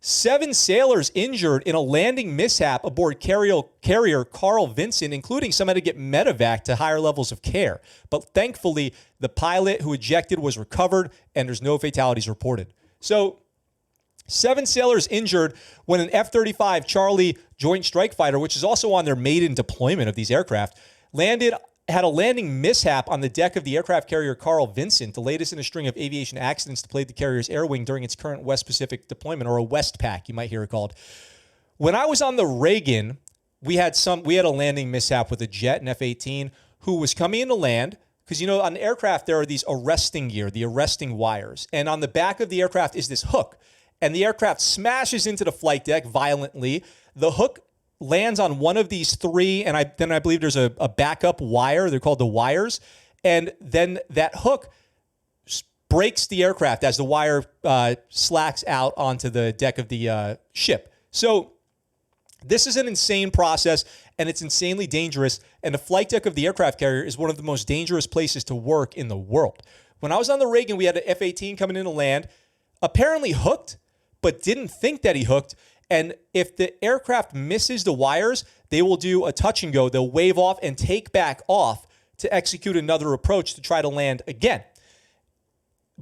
7 sailors injured in a landing mishap aboard carrier Carl Vinson, including some had to get medevac to higher levels of care. But thankfully, the pilot who ejected was recovered, and there's no fatalities reported. So 7 sailors injured when an F-35 Charlie Joint Strike Fighter, which is also on their maiden deployment of these aircraft, had a landing mishap on the deck of the aircraft carrier Carl Vinson, the latest in a string of aviation accidents to plague the carrier's air wing during its current West Pacific deployment, or a WestPac, you might hear it called. When I was on the Reagan, we had a landing mishap with a jet, an F-18, who was coming in to land, because, on the aircraft, there are these arresting gear, the arresting wires. And on the back of the aircraft is this hook. And the aircraft smashes into the flight deck violently. The hook lands on one of these 3, and then I believe there's a backup wire. They're called the wires. And then that hook breaks the aircraft as the wire slacks out onto the deck of the ship. So this is an insane process, and it's insanely dangerous. And the flight deck of the aircraft carrier is one of the most dangerous places to work in the world. When I was on the Reagan, we had an F-18 coming in to land, apparently hooked, but didn't think that he hooked. And if the aircraft misses the wires, they will do a touch and go. They'll wave off and take back off to execute another approach to try to land again.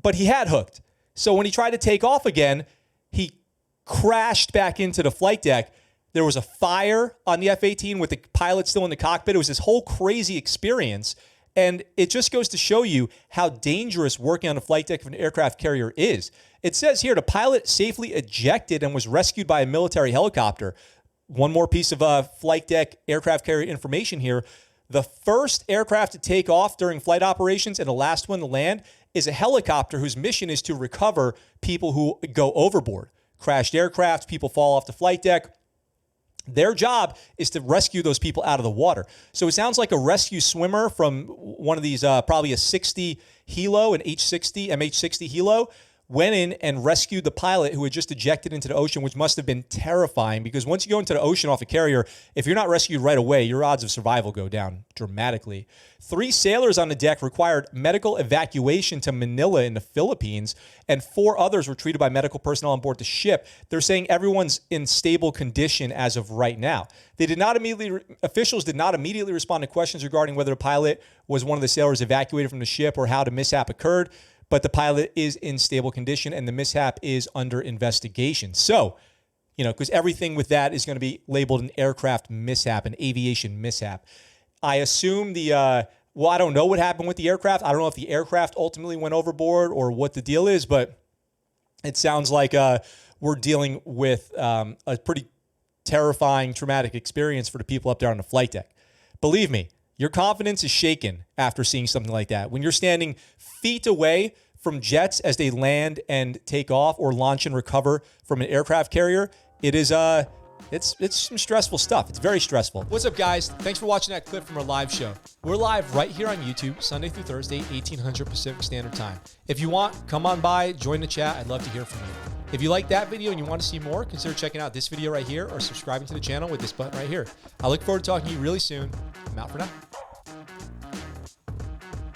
But he had hooked. So when he tried to take off again, he crashed back into the flight deck. There was a fire on the F-18 with the pilot still in the cockpit. It was this whole crazy experience. And it just goes to show you how dangerous working on a flight deck of an aircraft carrier is. It says here, the pilot safely ejected and was rescued by a military helicopter. One more piece of flight deck aircraft carrier information here. The first aircraft to take off during flight operations and the last one to land is a helicopter whose mission is to recover people who go overboard. Crashed aircraft, people fall off the flight deck. Their job is to rescue those people out of the water. So it sounds like a rescue swimmer from one of these, probably a 60 Hilo, an MH-60 Hilo, went in and rescued the pilot who had just ejected into the ocean, which must have been terrifying, because once you go into the ocean off a carrier, if you're not rescued right away, your odds of survival go down dramatically. 3 sailors on the deck required medical evacuation to Manila in the Philippines, and 4 others were treated by medical personnel on board the ship. They're saying everyone's in stable condition as of right now. Officials did not immediately respond to questions regarding whether the pilot was one of the sailors evacuated from the ship or how the mishap occurred. But the pilot is in stable condition, and the mishap is under investigation. So, because everything with that is going to be labeled an aircraft mishap, an aviation mishap. I assume I don't know what happened with the aircraft. I don't know if the aircraft ultimately went overboard or what the deal is, but it sounds like we're dealing with a pretty terrifying, traumatic experience for the people up there on the flight deck. Believe me, your confidence is shaken after seeing something like that. When you're standing feet away from jets as they land and take off or launch and recover from an aircraft carrier, it is it's some stressful stuff. It's very stressful. What's up, guys? Thanks for watching that clip from our live show. We're live right here on YouTube, Sunday through Thursday, 1800 Pacific Standard Time. If you want, come on by, join the chat. I'd love to hear from you. If you like that video and you want to see more, consider checking out this video right here or subscribing to the channel with this button right here. I look forward to talking to you really soon. I'm out for now.